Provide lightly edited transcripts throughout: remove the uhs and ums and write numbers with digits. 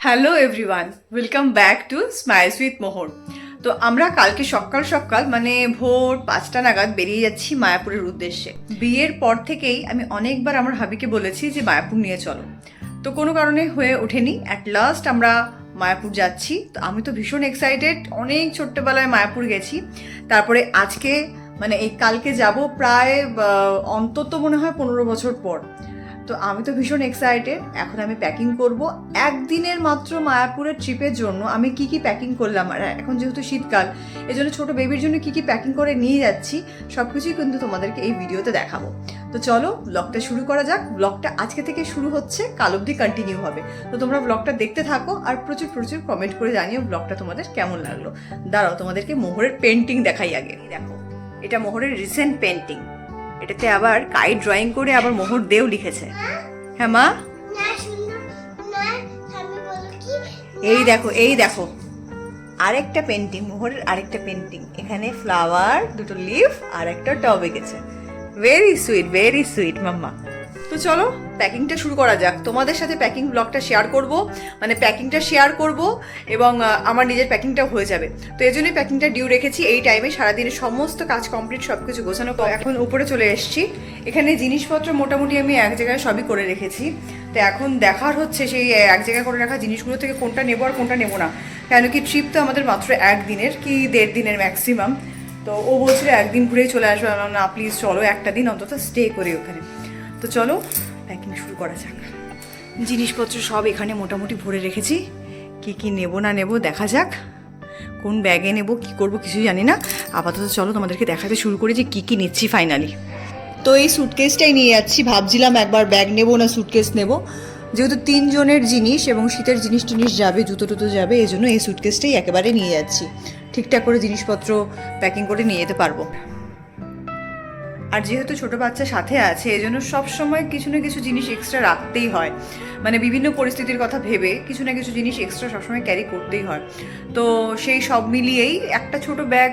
Hello everyone, welcome back to Smiles with Mohor. তো আমরা কালকে সকাল সকাল মানে ভোর 5টা নাগাদ বেরিয়ে যাচ্ছি মায়াপুরের উদ্দেশ্যে। বিয়ের পর থেকেই আমি অনেকবার আমার হাবিকে বলেছি যে মায়াপুর নিয়ে চলো, তো কোনো কারণে হয়ে ওঠেনি। অ্যাট লাস্ট আমরা মায়াপুর যাচ্ছি। তো আমি তো ভীষণ এক্সাইটেড, অনেক ছোট্টবেলায় মায়াপুর গেছি, তারপরে আজকে মানে এই কালকে যাব প্রায় অন্তত মনে হয় 15 বছর পর। তো আমি তো ভীষণ এক্সাইটেড। এখন আমি প্যাকিং করব একদিনের মাত্র মায়াপুরের ট্রিপের জন্য। আমি কি কি প্যাকিং করলাম, আর এখন যেহেতু শীতকাল, এই জন্য ছোটো বেবির জন্য কি কি প্যাকিং করে নিয়ে যাচ্ছি সব কিছুই কিন্তু তোমাদেরকে এই ভিডিওতে দেখাবো। তো চলো ব্লগটা শুরু করা যাক। ব্লগটা আজকে থেকে শুরু হচ্ছে, কাল অবধি কন্টিনিউ হবে। তো তোমরা ব্লগটা দেখতে থাকো আর প্রচুর প্রচুর কমেন্ট করে জানিও ব্লগটা তোমাদের কেমন লাগলো। দাঁড়াও তোমাদেরকে মোহরের পেন্টিং দেখাই আগে। দেখো, এটা মোহরের রিসেন্ট পেন্টিং। এটাতে আবার কাইট ড্রয়িং করে আবার মোহর দেও লিখেছে। হ্যাঁ মা, এই দেখো এই দেখো আরেকটা পেন্টিং, মোহরের আরেকটা পেন্টিং। এখানে ফ্লাওয়ার, দুটো লিফ আর একটা টব এঁকেছে। ভেরি সুইট মাম্মা। তো চলো প্যাকিংটা শুরু করা যাক। তোমাদের সাথে প্যাকিং ব্লগটা শেয়ার করব, মানে প্যাকিংটা শেয়ার করব এবং আমার নিজের প্যাকিংটাও হয়ে যাবে। তো এই জন্যই প্যাকিংটা ডিউ রেখেছি এই টাইমে। সারাদিনের সমস্ত কাজ কমপ্লিট, সব কিছু গোছানো। এখন উপরে চলে এসেছি। এখানে জিনিসপত্র মোটামুটি আমি এক জায়গায় সবই করে রেখেছি। তো এখন দেখার হচ্ছে সেই এক জায়গায় করে রাখা জিনিসগুলো থেকে কোনটা নেবো আর কোনটা নেবো না। কেন কি ট্রিপ তো আমাদের মাত্র একদিনের কি 1.5 দিনের ম্যাক্সিমাম। তো ও বলছিল একদিন ঘুরেই চলে আসবে। না প্লিজ চলো একটা দিন অন্তত স্টে করি ওখানে। তো চলো প্যাকিং শুরু করা যাক। জিনিসপত্র সব এখানে মোটামুটি ভরে রেখেছি। কি কি নেব না নেব দেখা যাক, কোন ব্যাগে নেব কি করব কিছুই জানি না। আপাতত চলো তোমাদেরকে দেখাতে শুরু করি যে কি কি নিচ্ছি ফাইনালি। তো এই সুটকেসটাই নিয়ে যাচ্ছি। ভাবছিলাম একবার ব্যাগ নেব না সুটকেস নেব, যেহেতু 3 জনের জিনিস এবং শীতের জিনিস টিনিস যাবে, জুতো টুতো যাবে, এই জন্য এই সুটকেসটাই একেবারে নিয়ে যাচ্ছি। ঠিকঠাক করে জিনিসপত্র প্যাকিং করে নিয়ে যেতে পারবো। আর যেহেতু ছোটো বাচ্চা সাথে আছে, এই জন্য সবসময় কিছু না কিছু জিনিস এক্সট্রা রাখতেই হয়। মানে বিভিন্ন পরিস্থিতির কথা ভেবে কিছু না কিছু জিনিস এক্সট্রা সবসময় ক্যারি করতেই হয়। তো সেই সব মিলিয়েই একটা ছোট ব্যাগ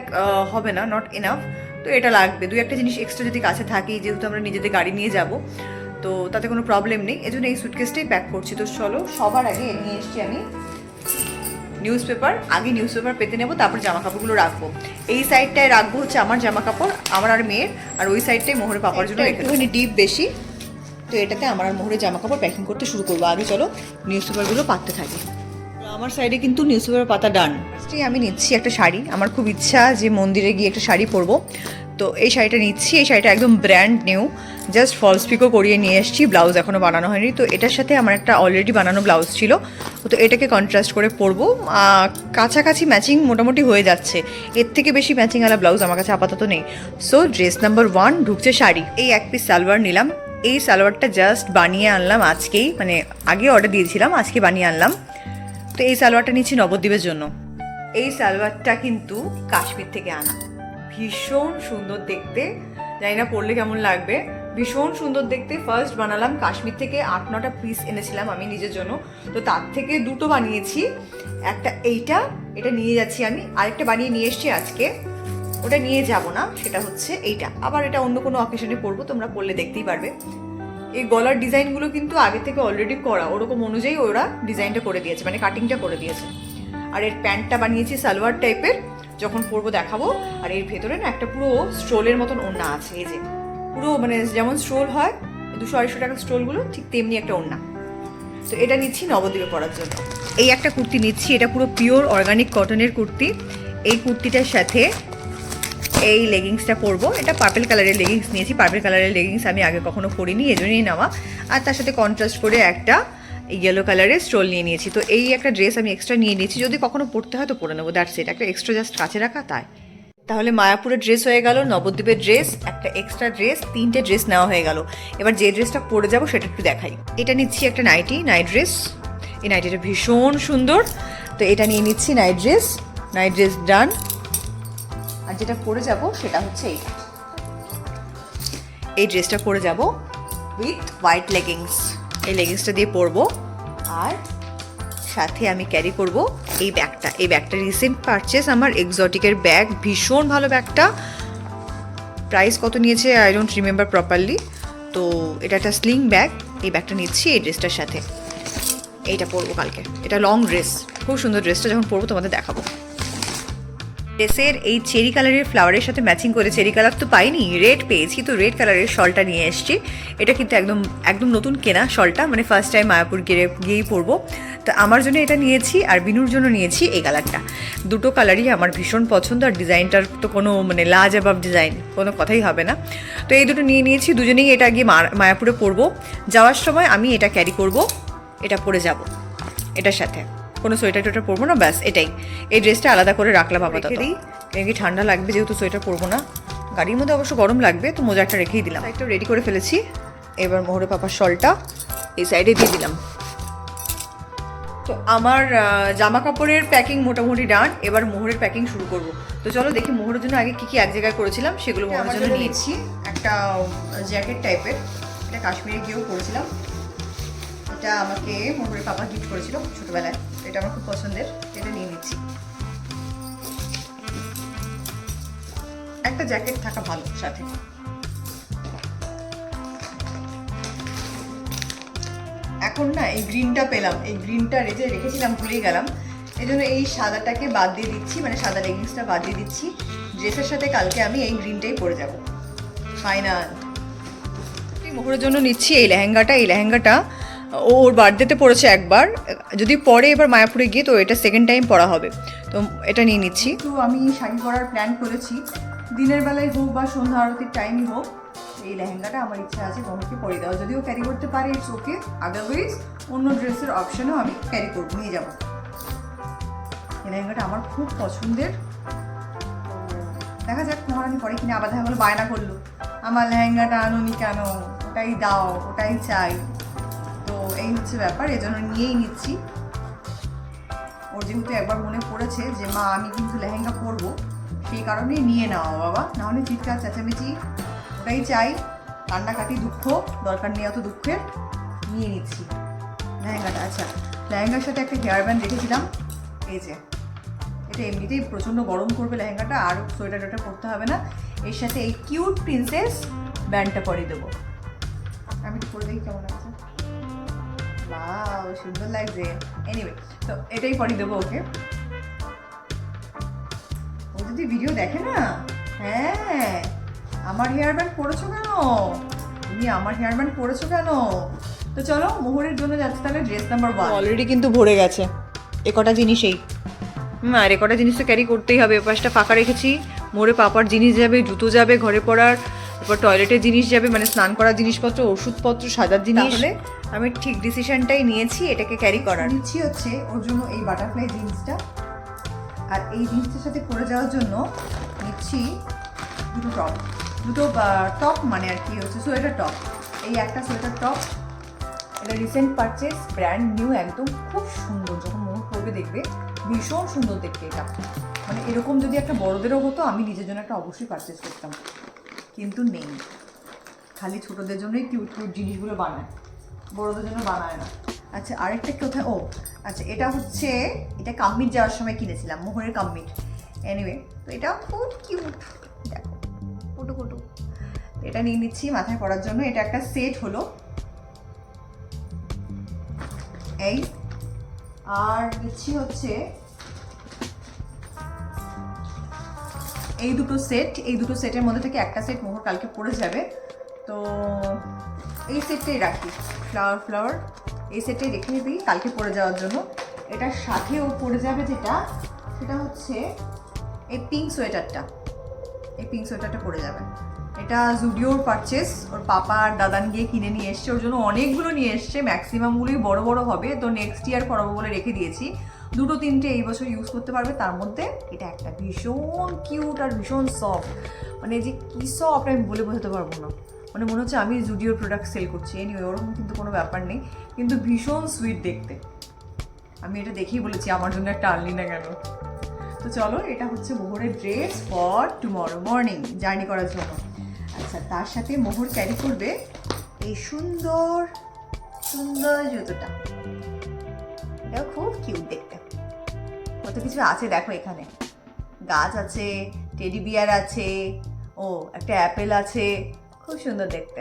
হবে না, নট এনাফ। তো এটা লাগবে, 2-1টা জিনিস এক্সট্রা যদি কাছে থাকেই, যেহেতু আমরা নিজেদের গাড়ি নিয়ে যাব, তো তাতে কোনো প্রবলেম নেই। এজন্য এই সুটকেসটাই প্যাক করছি। তো চলো সবার আগে নিয়ে এসছি আমি নিউজ পেপার। আগে নিউজ পেপার পেতে নেবো, তারপর জামা কাপড়গুলো রাখবো। এই সাইডটায় রাখবো হচ্ছে আমার জামা কাপড়, আমার আর মেয়ের, আর ওই সাইডটায় মোহরের পাপার জন্য একটুখানি ডিপ বেশি। তো এটাতে আমার আর মোহরের জামা কাপড় প্যাকিং করতে শুরু করবো। আগে চলো নিউজ পেপারগুলো পাততে থাকি। আমার সাইডে কিন্তু নিউজ পেপার পাতা ডান। ফার্স্টেই আমি নিচ্ছি একটা শাড়ি। আমার খুব ইচ্ছা যে মন্দিরে গিয়ে একটা শাড়ি পরবো। তো এই শাড়িটা নিচ্ছি। এই শাড়িটা একদম ব্র্যান্ড নিউ, জাস্ট ফলস পিকো করিয়ে নিয়ে এসেছি। ব্লাউজ এখনও বানানো হয়নি। তো এটার সাথে আমার একটা অলরেডি বানানো ব্লাউজ ছিল, তো এটাকে কন্ট্রাস্ট করে পরবো। কাছাকাছি ম্যাচিং মোটামুটি হয়ে যাচ্ছে। এর থেকে বেশি ম্যাচিংওয়ালা ব্লাউজ আমার কাছে আপাতত নেই। সো ড্রেস নাম্বার 1 ঢুকছে শাড়ি। এই 1 পিস সালোয়ার নিলাম। এই সালোয়ারটা জাস্ট বানিয়ে আনলাম আজকেই, মানে আগে অর্ডার দিয়েছিলাম, আজকে বানিয়ে আনলাম। তো এই সালোয়ারটা নিচ্ছি নবদ্বীপের জন্য। এই সালোয়ারটা কিন্তু কাশ্মীর থেকে আনা, ভীষণ সুন্দর দেখতে। জানি না পরলে কেমন লাগবে, ভীষণ সুন্দর দেখতে। ফার্স্ট বানালাম কাশ্মীর থেকে, 8-9টা পিস এনেছিলাম আমি নিজের জন্য। তো তার থেকে 2টো বানিয়েছি। একটা এটা নিয়ে যাচ্ছি আমি, আরেকটা বানিয়ে নিয়ে এসছি আজকে। ওটা নিয়ে যাব না, সেটা হচ্ছে এইটা। আবার এটা অন্য কোনো অকেশনে পরবো, তোমরা পরলে দেখতেই পারবে। এই গলার ডিজাইনগুলো কিন্তু আগে থেকে অলরেডি করা, ওরকম অনুযায়ী ওরা ডিজাইনটা করে দিয়েছে, মানে কাটিংটা করে দিয়েছে। আর এর প্যান্টটা বানিয়েছি সালোয়ার টাইপের, যখন পরবো দেখাবো। আর এর ভেতরে না একটা পুরো স্ট্রোলের মতন ওড়না আছে। এই যে পুরো মানে যেমন স্ট্রোল হয় 200-250 টাকার স্ট্রোলগুলো, ঠিক তেমনি একটা ওড়না। তো এটা নিচ্ছি নবদ্বীপে পরার জন্য। এই একটা কুর্তি নিচ্ছি, এটা পুরো পিওর অর্গানিক কটনের কুর্তি। এই কুর্তিটার সাথে এই লেগিংসটা পরবো। এটা পার্পেল কালারের লেগিংস নিয়েছি। পার্পেল কালারের লেগিংস আমি আগে কখনো পরিনি, এজন্যই নেওয়া। আর তার সাথে কন্ট্রাস্ট করে একটা ইয়েলো কালারের স্টোল নিয়ে নিয়েছি। তো এই একটা ড্রেস আমি এক্সট্রা নিয়ে নিয়েছি, যদি কখনো পরতে হয় তো পরে নেবো, দ্যাটস ইট। একটা এক্সট্রা জাস্ট কাছে রাখা তাই। তাহলে মায়াপুরের ড্রেস হয়ে গেল, নবদ্বীপের ড্রেস, একটা এক্সট্রা ড্রেস, 3টে ড্রেস নেওয়া হয়ে গেল। এবার যে ড্রেসটা পরে যাবো সেটা একটু দেখাই। এটা নিচ্ছি একটা নাইট ড্রেস। এই নাইটিটা ভীষণ সুন্দর। তো এটা নিয়ে নিচ্ছি নাইট ড্রেস ডান। আর যেটা পরে যাব সেটা হচ্ছে এই ড্রেসটা পরে যাব উইথ হোয়াইট লেগিংস। এই লেগিংসটা দিয়ে পরবো। আর সাথে আমি ক্যারি করব এই ব্যাগটা। এই ব্যাগটা রিসেন্ট পারচেস আমার, এক্সোটিকের ব্যাগ, ভীষণ ভালো ব্যাগটা। প্রাইস কত নিয়েছে আই ডোন্ট রিমেম্বার প্রপারলি। তো এটা একটা স্লিং ব্যাগ। এই ব্যাগটা নিচ্ছি এই ড্রেসটার সাথে। এইটা পরবো কালকে। এটা লং ড্রেস, খুব সুন্দর ড্রেসটা, যখন পরবো তোমাদের দেখাবো। ড্রেসের এই চেরি কালারের ফ্লাওয়ারের সাথে ম্যাচিং করে, চেরি কালার তো পাইনি, রেড পেয়েছি, তো রেড কালারের শলটা নিয়ে এসেছি। এটা কিন্তু একদম একদম নতুন কেনা শলটা, মানে ফার্স্ট টাইম মায়াপুর গিয়েই পরবো। তো আমার জন্য এটা নিয়েছি, আর বিনুর জন্য নিয়েছি এই কালারটা। দুটো কালারই আমার ভীষণ পছন্দ, আর ডিজাইনটার তো কোনো মানে লাজবাব ডিজাইন, কোনো কথাই হবে না। তো এই দুটো নিয়ে নিয়েছি, দুজনেই এটা গিয়ে মায়াপুরে পরবো। যাওয়ার সময় আমি এটা ক্যারি করব, এটা পরে যাব এটার সাথে, কোনো সোয়েটার টোয়েটার পরবো না, ব্যাস এটাই। এই ড্রেসটা আলাদা করে রাখলাম আপাতত, কি ঠান্ডা লাগবে যেহেতু সোয়েটার পরবো না। গাড়ির মধ্যে অবশ্য গরম লাগবে, তো মোজা একটা রেখেই দিলাম। একটা রেডি করে ফেলেছি, এবার মোহরের পাপার শলটা এই সাইডে দিয়ে দিলাম। তো আমার জামা কাপড়ের প্যাকিং মোটামুটি ডান, এবার মোহরের প্যাকিং শুরু করব। তো চলো দেখি মোহরের জন্য আগে কী কী এক জায়গায় করেছিলাম সেগুলো মোহরের জন্য নিয়েছি। একটা জ্যাকেট টাইপের, এটা কাশ্মীরে গিয়েও পরেছিলাম। এটা আমাকে মোহরের পাপা গিফট করেছিল ছোটোবেলায়, এটা আমার খুব পছন্দের, এটা নিয়ে নিচ্ছি। একটা জ্যাকেট থাকা ভালো সাথে। এখন না এই গ্রিনটা পেলাম, এই গ্রিনটা রেখেছিলাম, ভুলেই গেলাম, এই জন্য এই সাদাটাকে বাদ দিয়ে দিচ্ছি, মানে সাদা লেগিংসটা বাদ দিয়ে দিচ্ছি। ড্রেসের সাথে কালকে আমি এই গ্রিনটাই পরে যাব ফাইনাল। মোহরের জন্য নিচ্ছি এই লেহেঙ্গাটা। এই লেহেঙ্গাটা ওর বার্থডেতে পড়েছে একবার, যদি পরে এবার মায়াপুরে গিয়ে, তো এটা সেকেন্ড টাইম পরা হবে, তো এটা নিয়ে নিচ্ছি। তো আমি শাড়ি পরার প্ল্যান করেছি, দিনের বেলায় হোক বা সন্ধ্যা আরতির টাইমই হোক, এই লেহেঙ্গাটা আমার ইচ্ছা আছে মোহরকে পরিয়ে দেওয়া। যদিও ক্যারি করতে পারে ইটস ওকে, আদারওয়াইজ অন্য ড্রেসের অপশনও আমি ক্যারি করবো, নিয়ে যাবো। এই লেহেঙ্গাটা আমার খুব পছন্দের, দেখা যাক মহারানি পরে কিনে। আবার দেখা গেলো বায়না করলো, আমার লেহেঙ্গাটা আনোনি কেন, ওটাই দাও, ওটাই চাই। তো এই হচ্ছে ব্যাপার, এজন্য নিয়েই নিচ্ছি। ওর যেহেতু একবার মনে পড়েছে যে মা আমি কিন্তু লেহেঙ্গা পরবো, সেই কারণেই নিয়ে নেওয়া বাবা, নাহলে চিৎকার চেঁচামেচি, ওটাই চাই, কান্নাকাটি, দুঃখ, দরকার নেই অত দুঃখের। নিয়ে নিচ্ছি লেহেঙ্গাটা। আচ্ছা, লেহেঙ্গার সাথে একটা হেয়ার ব্যান্ড রেখেছিলাম, এই যে, এটা এমনিতেই প্রচণ্ড গরম করবে লেহেঙ্গাটা, আর সোয়েটার টোয়েটার পরতে হবে না। এর সাথে এই কিউট প্রিন্সেস ব্যান্ডটা পরিয়ে দেবো। আমি একটু পরে দেখি কেমন আছে। বাহ, সুন্দর লাগছে। এনিওয়ে, তো এটাই পরিয়ে দেবো ওকে। ও যদি ভিডিও দেখে না, হ্যাঁ আমার হেয়ার ব্যান্ড পরেছো কেন, তুমি আমার হেয়ার ব্যান্ড পরেছো কেন। তো চলো মোহরের জন্য যাচ্ছে তাহলে ড্রেস নাম্বার 1। অলরেডি কিন্তু ভরে গেছে এ কটা জিনিসেই। আর এ কটা জিনিস তো ক্যারি করতেই হবে। পাশটা ফাঁকা রেখেছি, মোড়ে পাপার জিনিস যাবে, জুতো যাবে, ঘরে পড়ার, তারপর টয়লেটের জিনিস যাবে, মানে স্নান করার জিনিসপত্র, ওষুধপত্র, সাজার জিনিস। তাহলে আমি ঠিক ডিসিশনটাই নিয়েছি এটাকে ক্যারি করার। নিচ্ছি হচ্ছে ওর জন্য এই বাটারফ্লাই জিন্সটা, আর এই জিন্সটার সাথে পরে যাওয়ার জন্য নিচ্ছি দুটো টপ, মানে আর কি হচ্ছে সোয়েটার টপ। এই একটা সোয়েটার টপ, এটা রিসেন্ট পারচেস, ব্র্যান্ড নিউ একদম, খুব সুন্দর। যখন মোহর পরবে দেখবে ভীষণ সুন্দর দেখতে এটা। মানে এরকম যদি একটা বড়দেরও হতো, আমি নিজের জন্য একটা অবশ্যই পারচেস করতাম, কিন্তু নেই। খালি ছোটোদের জন্যই কিউট কিউট জিনিসগুলো বানায়, বড়দের জন্য বানায় না। আচ্ছা, আরেকটা কোথায়, ও আচ্ছা, এটা হচ্ছে, এটা কাম্মিট যাওয়ার সময় কিনেছিলাম, মোহরের কাম্মিট। এনিওয়ে, তো এটা খুব কিউট, দেখো ফটো ফটো। এটা নিয়ে নিচ্ছি মাথায় পরার জন্য। এটা একটা সেট হলো এই, আর নিচ্ছি হচ্ছে এই দুটো সেট। এই দুটো সেটের মধ্যে থেকে একটা সেট মোহর কালকে পরে যাবে, তো এই সেটটাই রাখি, ফ্লাওয়ার এই সেটটাই রেখে দিই কালকে পরে যাওয়ার জন্য। এটার সাথে ও পরে যাবে যেটা, সেটা হচ্ছে এই পিঙ্ক সোয়েটারটা। এই পিঙ্ক সোয়েটারটা পরে যাবে। এটা জুডিওর পারচেস, ওর পাপা আর দাদান গিয়ে কিনে নিয়ে এসছে, ওর জন্য অনেকগুলো নিয়ে এসছে, ম্যাক্সিমামগুলোই বড় বড় হবে, তো নেক্সট ইয়ার পরাবো বলে রেখে দিয়েছি। দুটো তিনটে এই বছর ইউজ করতে পারবে, তার মধ্যে এটা একটা ভীষণ কিউট আর ভীষণ সফট, মানে যে কী সফট আমি বলে বোঝাতে পারবো না, মানে মনে হচ্ছে আমি জুডিওর প্রোডাক্ট সেল করছি। এনিওয়ে, ওরকম কিন্তু কোনো ব্যাপার নেই, কিন্তু ভীষণ সুইট দেখতে। আমি এটা দেখেই বলেছি আমার জন্য একটা আনলি না কেন। তো চলো, এটা হচ্ছে মোহরের dress for tomorrow morning journey করার জন্য। আচ্ছা, তার সাথে মোহর ক্যারি করবে এই সুন্দর সুন্দর জুতোটা, এটাও খুব কিউট দেখতে। কত কিছু আছে দেখো, এখানে গাছ আছে, টেডি বিয়ার আছে, ও একটা অ্যাপেল আছে, খুব সুন্দর দেখতে।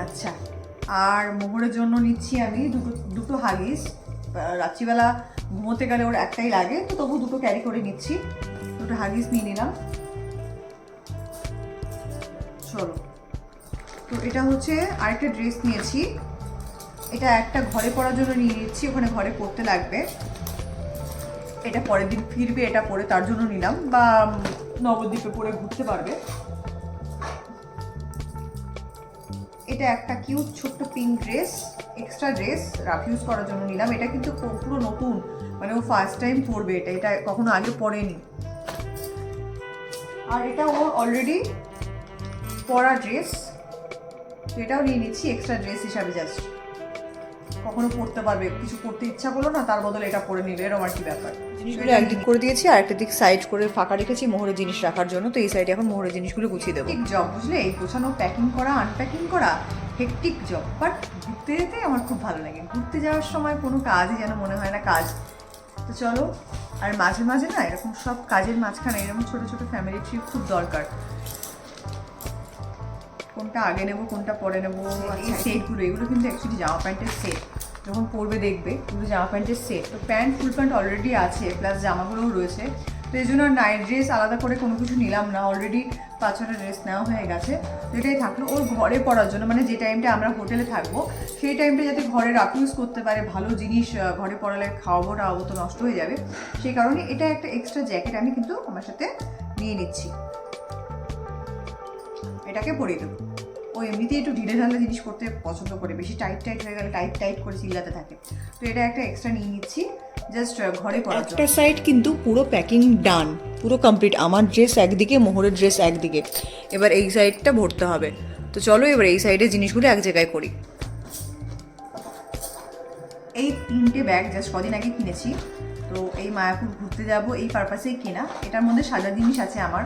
আচ্ছা, আচ্ছা, আর মোহরের জন্য নিচ্ছি আমি দুটো হাগিস। রাত্রিবেলা ঘুমোতে গেলে ওর একটাই লাগে, তো তবু দুটো ক্যারি করে নিচ্ছি। দুটো হাগিস নিয়ে নিলাম। চলো, তো এটা হচ্ছে আরেকটা ড্রেস নিয়েছি। এটা একটা ঘরে পরার জন্য নিয়ে নিচ্ছি, ওখানে ঘরে পরতে লাগবে। এটা পরের দিন ফিরবে, এটা পরে তার জন্য নিলাম, বা নবদ্বীপে পরে ঘুরতে পারবে। এটা একটা কিউট ছোট্ট pink dress, extra dress rough use করার জন্য নিলাম। এটা কিন্তু পুরো নতুন, মানে ও ফার্স্ট টাইম পরবে এটা, এটা কখনো আগে পরেনি। আর এটা ওর অলরেডি পরা ড্রেস, তো এটাও নিয়ে নিচ্ছি এক্সট্রা ড্রেস হিসাবে। জাস্ট কখনো পরতে পারবে, কিছু পরতে ইচ্ছা করলো না, তার বদলে এটা পরে নিলে, এরকম আর কি ব্যাপার। জিনিসগুলো একদিক করে দিয়েছি, আর একটা দিক সাইড করে ফাঁকা রেখেছি মোহরের জিনিস রাখার জন্য। তো এই সাইডে এখন মোহরের জিনিসগুলো গুছিয়ে দেবো। ঠিক জব, বুঝলে, এই গোছানো, প্যাকিং করা, আনপ্যাকিং করা হেকটিক জব, বাট ঘুরতে যেতে আমার খুব ভালো লাগে। ঘুরতে যাওয়ার সময় কোনো কাজই যেন মনে হয় না কাজ। তো চলো, আর মাঝে মাঝে না এরকম সব কাজের মাঝখানে এরকম ছোটো ছোটো ফ্যামিলি ট্রিপ খুব দরকার। কোনটা আগে নেবো কোনটা পরে নেবো, এই সেটগুলো, এগুলো কিন্তু অ্যাকচুয়ালি জামা প্যান্টের সেট। যখন পরবে দেখবে এগুলো জামা প্যান্টের সেট। তো প্যান্ট, ফুল প্যান্ট অলরেডি আছে, প্লাস জামাগুলোও রয়েছে। তো এই জন্য নাইট ড্রেস আলাদা করে কোনো কিছু নিলাম না, অলরেডি 5-6টা ড্রেস নেওয়া হয়ে গেছে। তো এটাই থাকলো ওর ঘরে পরার জন্য, মানে যে টাইমটা আমরা হোটেলে থাকবো সেই টাইমটা যাতে ঘরে রাফ ইউজ করতে পারে, ভালো জিনিস ঘরে পরালে খাওয়াবো টাওয়াবো তো নষ্ট হয়ে যাবে, সেই কারণে এটা একটা এক্সট্রা জ্যাকেট আমি কিন্তু আমার সাথে নিয়ে নিচ্ছি। এটাকে পরিয়ে দেবো। ও এমনিতেই একটু ঢিলে ঢালা জিনিস করতে পছন্দ করে, বেশি টাইট টাইট হয়ে গেলে টাইট টাইট করে চিল্লাতে থাকে। তো এটা একটা এক্সট্রা নিয়ে নিচ্ছি জাস্ট ঘরে পরার জন্য। একটা সাইড কিন্তু পুরো প্যাকিং ডান, পুরো কমপ্লিট। আমার ড্রেস একদিকে, মোহরের ড্রেস একদিকে, এবার এই সাইডটা ভরতে হবে। তো চলো এবার এই সাইডে জিনিসগুলো এক জায়গায় করি। এই 3টে ব্যাগ জাস্ট কদিন আগে কিনেছি। তো এই মায়াপুর ঘুরতে যাব এই পারপাসেই কেনা। এটার মধ্যে সাজা জিনিস আছে আমার,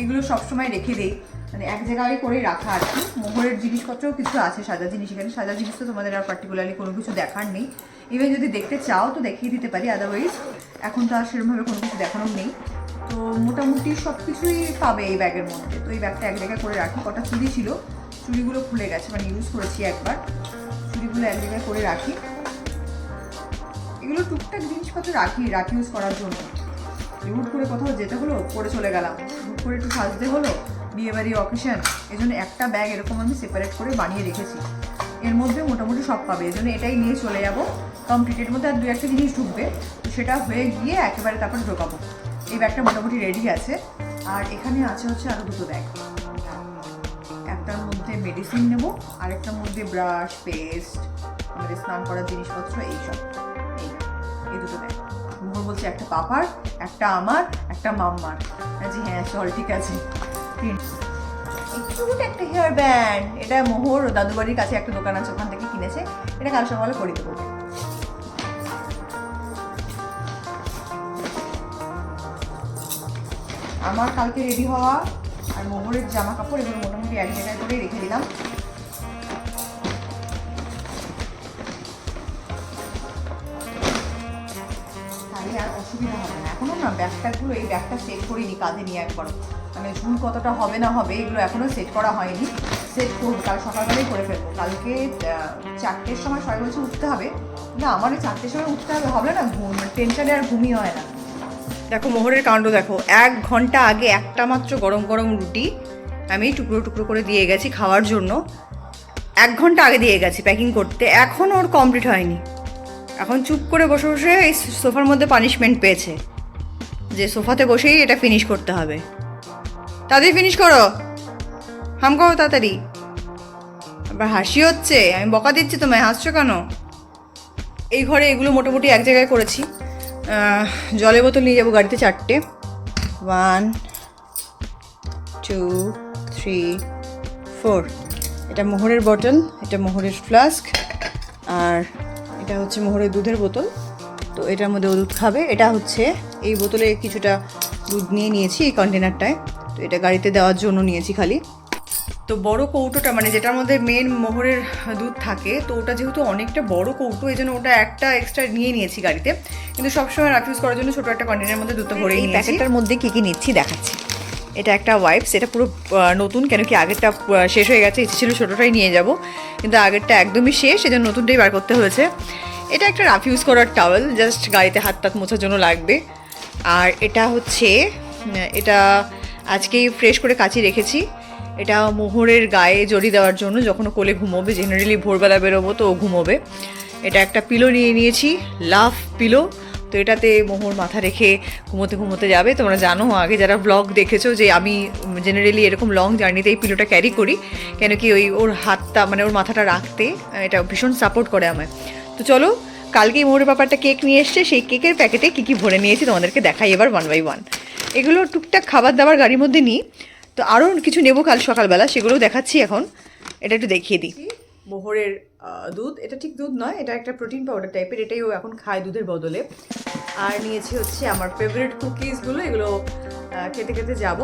এগুলো সবসময় রেখে দেই, মানে এক জায়গায় করে রাখা আর কি। মোহরের জিনিসপত্রও কিছু আছে সাজা জিনিস এখানে। সাজা জিনিস তো তোমাদের আর পার্টিকুলারলি কোনো কিছু দেখার নেই। ইভেন যদি দেখতে চাও তো দেখিয়ে দিতে পারি, আদারওয়াইজ এখন তো আর সেরকমভাবে কোনো কিছু দেখানোর নেই। তো মোটামুটি সব কিছুই পাবে এই ব্যাগের মধ্যে। তো এই ব্যাগটা এক জায়গায় করে রাখি। কটা চুড়ি ছিল, চুড়িগুলো খুলে গেছে, মানে ইউজ করেছি একবার, চুড়িগুলো এক জায়গায় করে রাখি। এগুলো টুকটাক জিনিসপত্র রাখি ইউজ করার জন্য। হুট করে কোথাও যেতে হলো, পরে চলে গেলাম, হুট করে একটু সাজতে হলো, বিয়েবাড়ি অকেশন, এই জন্য একটা ব্যাগ এরকম আমি সেপারেট করে বানিয়ে রেখেছি। এর মধ্যে মোটামুটি সব পাবে, এই জন্য এটাই নিয়ে চলে যাবো কমপ্লিটের মধ্যে। আর 2-1টা জিনিস ঢুকবে, তো সেটা হয়ে গিয়ে একেবারে তারপরে ঢোকাবো। এই ব্যাগটা মোটামুটি রেডি আছে। আর এখানে আছে হচ্ছে আরও 2টো ব্যাগ। একটার মধ্যে মেডিসিন নেবো, আরেকটার মধ্যে ব্রাশ, পেস্ট, আমাদের স্নান করার জিনিসপত্র, এইসব। এই 2টো ব্যাগ। মোহর বলছে একটা পাপার, একটা আমার, একটা মাম্মার। জি হ্যাঁ চল, ঠিক আছে। একটা হেয়ার ব্যান্ড, এটা মোহর দাদুবাড়ির কাছে একটা দোকান আছে, ওখান থেকে কিনেছে। এটা কাল সকালে পরে দেবো। আমার কালকে রেডি হওয়া আর মোহরের জামা কাপড় এগুলো মোটামুটি এক জায়গায় করে রেখে দিলাম। আর অসুবিধা হবে না। এখনো না ব্যাগটাগুলো, এই ব্যাগটা সেট করিনি কাঁধে নিয়ে একবার, মানে ঝুল কতটা হবে না হবে এগুলো এখনো সেট করা হয়নি। সেট করবো, কাল সকালবেলায় করে ফেলবো। কালকে 4টের সময় সবাই বলছে উঠতে হবে, না আমার 4টের সময় উঠতে হবে, হবে না, টেনশনে আর ঘুমই হয় না। দেখো মোহরের কাণ্ড দেখো, 1 ঘন্টা আগে একটা মাত্র গরম গরম রুটি আমি টুকরো টুকরো করে দিয়ে গেছি খাওয়ার জন্য। 1 ঘন্টা আগে দিয়ে গেছি প্যাকিং করতে, এখন ওর কমপ্লিট হয়নি। এখন চুপ করে বসে বসে এই সোফার মধ্যে পানিশমেন্ট পেয়েছে যে সোফাতে বসেই এটা ফিনিশ করতে হবে। তাড়াতাড়ি ফিনিশ করো, হাম করো তাড়াতাড়ি। আবার হাসি হচ্ছে, আমি বকা দিচ্ছি তোমায়, হাসছো কেন? এই ঘরে এগুলো মোটামুটি এক জায়গায় করেছি। জলের বোতল নিয়ে যাবো গাড়িতে 4টে, 1 2 3 4। এটা মোহরের বটল, এটা মোহরের ফ্লাস্ক, আর এটা হচ্ছে মোহরের দুধের বোতল। তো এটার মধ্যে ও দুধ খাবে। এটা হচ্ছে এই বোতলে কিছুটা দুধ নিয়ে নিয়েছি এই কন্টেনারটায়, তো এটা গাড়িতে দেওয়ার জন্য নিয়েছি খালি। তো বড় কৌটোটা, মানে যেটার মধ্যে মেন মোহরের দুধ থাকে, তো ওটা যেহেতু অনেকটা বড় কৌটো, এই জন্য ওটা একটা এক্সট্রা নিয়ে নিয়েছি গাড়িতে। কিন্তু সবসময় রাফ ইউজ করার জন্য ছোটো একটা কন্টেনারের মধ্যে দুধটা ভরে নিয়েছি। প্যাকেটটার মধ্যে কী কী নিচ্ছি দেখাচ্ছি। এটা একটা ওয়াইপস, এটা পুরো নতুন, কেন কি আগেরটা শেষ হয়ে গেছে, ইচ্ছে ছিল ছোটোটাই নিয়ে যাব, কিন্তু আগেরটা একদমই শেষ, সেজন্য নতুনটাই বার করতে হয়েছে। এটা একটা রাফ ইউজ করার টাওয়েল, জাস্ট গাড়িতে হাত টাত মোছার জন্য লাগবে। আর এটা হচ্ছে, এটা আজকেই ফ্রেশ করে কাচি রেখেছি, এটা মোহরের গায়ে জড়ি দেওয়ার জন্য, যখন ও কোলে ঘুমোবে, জেনারেলি ভোরবেলা বেরোবো তো ও ঘুমোবে। এটা একটা পিলো নিয়ে নিয়েছি, লাভ পিলো, তো এটাতে মোহর মাথা রেখে ঘুমোতে ঘুমোতে যাবে। তোমরা জানো আগে যারা ব্লগ দেখেছো যে আমি জেনারেলি এরকম লং জার্নিতে এই পিলোটা ক্যারি করি, কেন কি ওই ওর হাতটা মানে ওর মাথাটা রাখতে এটা ভীষণ সাপোর্ট করে আমায়। তো চলো, কালকেই মোহরের ব্যাপারটা কেক নিয়ে এসছে, সেই কেকের প্যাকেটে কী কী ভরে নিয়েছি তোমাদেরকে দেখাই এবার 1 by 1। এগুলো টুকটাক খাবার দাবার গাড়ির মধ্যে নিই, তো আরও কিছু নেবো কাল সকালবেলা, সেগুলোও দেখাচ্ছি এখন। এটা একটু দেখিয়ে দিই। মোহরের দুধ, এটা ঠিক দুধ নয়, এটা একটা প্রোটিন পাউডার টাইপের, এটাই ও এখন খায় দুধের বদলে। আর নিয়েছি হচ্ছে আমার ফেভারিট কুকিজগুলো, এগুলো খেতে খেতে যাব।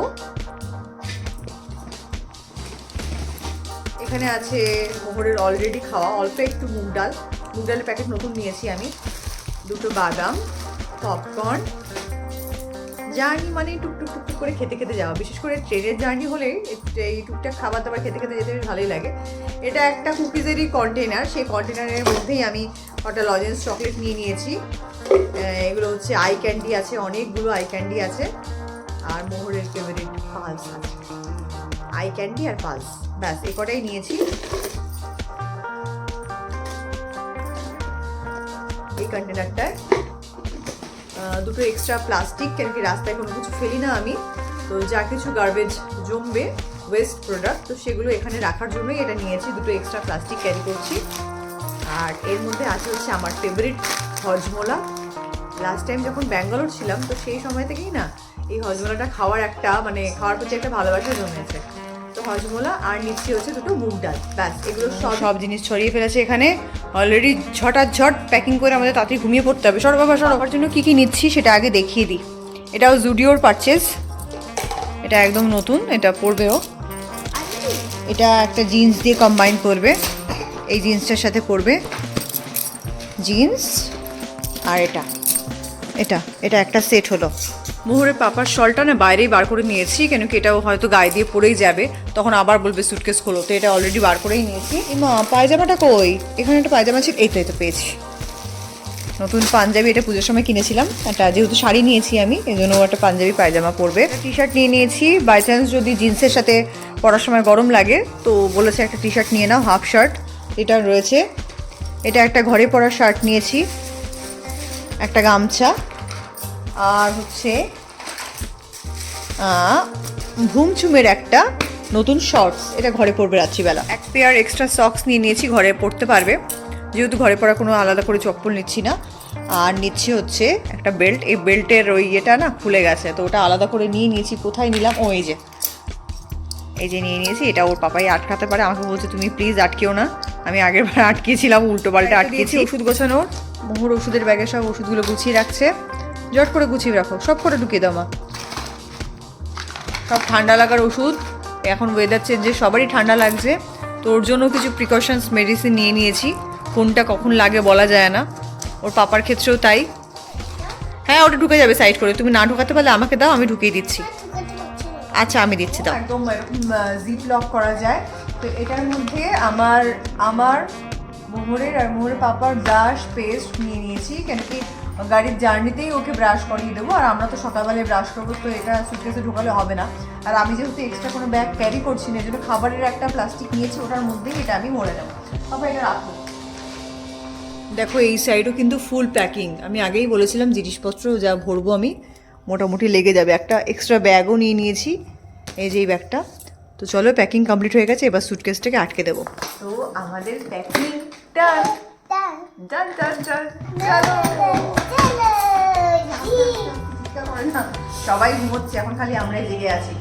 এখানে আছে মোহরের অলরেডি খাওয়া অল্প একটু মুগ ডালের প্যাকেট নতুন নিয়েছি আমি, 2টো বাদাম, পপকর্ন। জার্নি মানে টুকটুক টুকটুক করে খেতে খেতে যাওয়া, বিশেষ করে ট্রেনের জার্নি হলে এই টুকটাক খাবার দাবার খেতে খেতে যেতে বেশ ভালোই লাগে। এটা একটা কুকিজেরই কন্টেনার, সেই কন্টেনারের মধ্যেই আমি একটা লজেন্স চকলেট নিয়ে নিয়েছি। এগুলো হচ্ছে আই ক্যান্ডি আছে, অনেকগুলো আই ক্যান্ডি আছে, আর মোহরের ফেভারিট পালস আছে, আই ক্যান্ডি আর পালস, ব্যাস এই কটাই নিয়েছি। এই কন্টেনারটায় 2টো এক্সট্রা প্লাস্টিক, কেন কি রাস্তায় কোনো কিছু ফেলি না আমি, তো যা কিছু গার্বেজ জমবে ওয়েস্ট প্রোডাক্ট, তো সেগুলো এখানে রাখার জন্যই এটা নিয়েছি, 2টো এক্সট্রা প্লাস্টিক ক্যারি করছি। আর এর মধ্যে আছে হচ্ছে আমার ফেভারিট হজমোলা। লাস্ট টাইম যখন ব্যাঙ্গালোর ছিলাম, তো সেই সময় থেকেই না এই হজমোলাটা খাওয়ার একটা মানে খাওয়ার প্রতি একটা ভালোবাসা জমেছে, তো হজমোলা। আর নিচ্ছি হচ্ছে 2টো মুগ ডাল, ব্যাস এগুলো সব জিনিস ছড়িয়ে ফেলেছে এখানে অলরেডি। ঝট প্যাকিং করে আমাদের তাড়াতাড়ি ঘুমিয়ে পড়তে হবে। সবার জন্য কী কী নিচ্ছি সেটা আগে দেখিয়ে দিই। এটাও জুডিওর পারচেজ, এটা একদম নতুন, এটা পরবেও। এটা একটা জিন্স দিয়ে কম্বাইন করবে, এই জিন্সটার সাথে পরবে জিন্স। আর এটা একটা সেট হলো। মোহরের পাপার শলটা না বাইরেই বার করে নিয়েছি, কেন কি এটাও হয়তো গায়ে দিয়ে পরেই যাবে, তখন আবার বলবে সুটকেস খোলো, তো এটা অলরেডি বার করেই নিয়েছি। মা পায়জামাটা কই? এখানে একটা পায়জামা ছিল, এই তো পেয়েছি, নতুন পাঞ্জাবি, এটা পুজোর সময় কিনেছিলাম। একটা যেহেতু শাড়ি নিয়েছি আমি, এই জন্য একটা পাঞ্জাবি পায়জামা পরবে। টি শার্ট নিয়ে নিয়েছি, বাই চান্স যদি জিন্সের সাথে পরার সময় গরম লাগে, তো বলেছে একটা টি শার্ট নিয়ে নাও, হাফ শার্ট রিটার্ন রয়েছে। এটা একটা ঘরে পরার শার্ট নিয়েছি, একটা গামছা, আর হচ্ছে ঘুমচুমের একটা নতুন শর্টস, এটা ঘরে পরবে রাত্রিবেলা। এক পেয়ার এক্সট্রা সক্স নিয়ে নিয়েছি, ঘরে পরতে পারবে, যেহেতু ঘরে পরা কোনো আলাদা করে চপ্পল নিচ্ছি না। আর নিচ্ছি হচ্ছে একটা বেল্ট, এই বেল্টের ওই ইয়েটা না খুলে গেছে, তো ওটা আলাদা করে নিয়ে নিয়েছি। কোথায় নিলাম? ও এই যে নিয়ে নিয়েছি। এটা ওর পাপাই আটকাতে পারে, আমাকে বলছে তুমি প্লিজ আটকেও না, আমি আগের বার আটকেছিলাম, উল্টো পাল্টা আটকেছি। ওষুধ গোছানোর, মোহর ওষুধের ব্যাগে সব ওষুধগুলো গুছিয়ে রাখছে, জট করে গুছিয়ে রাখো, সব করে ঢুকিয়ে দাও মা। সব ঠান্ডা লাগার ওষুধ, এখন ওয়েদার চেঞ্জে সবারই ঠান্ডা লাগছে, তো ওর জন্য কিছু প্রিকশনস মেডিসিন নিয়ে নিয়েছি, কোনটা কখন লাগে বলা যায় না, ওর পাপার ক্ষেত্রেও তাই। হ্যাঁ ওটা ঢুকে যাবে সাইড করে, তুমি না ঢুকাতে পারলে আমাকে দাও, আমি ঢুকিয়ে দিচ্ছি। আচ্ছা আমি দিচ্ছি, দাও। একদম এরকম জিপ লক করা যায়। তো এটার মধ্যে আমার মোহরের আর মোহরের পাপার ব্রাশ পেস্ট নিয়ে নিয়েছি, কেন কি গাড়ির জার্নিতেই ওকে ব্রাশ করিয়ে দেবো, আর আমরা তো সকালবেলায় ব্রাশ করবো, তো এটা সুটকেসে ঢোকালে হবে না। আর আমি যেহেতু এক্সট্রা কোনো ব্যাগ ক্যারি করছি না, এই জন্য খাবারের একটা প্লাস্টিক নিয়েছি, ওটার মধ্যেই এটা আমি ভরে দেবো। পাপা এটা রাখো। দেখো এই সাইডও কিন্তু ফুল প্যাকিং, আমি আগেই বলেছিলাম জিনিসপত্র যা ভরবো আমি মোটামুটি লেগে যাবে। একটা এক্সট্রা ব্যাগও নিয়ে নিয়েছি, এই যে এই ব্যাগটা। তো চলো প্যাকিং কমপ্লিট হয়ে গেছে, এবার সুটকেসটাকে আটকে দেবো। তো আমাদের প্যাকিং ডান। সবাই ঘুমোচ্ছে, এখন খালি আমরাই জেগে আছি।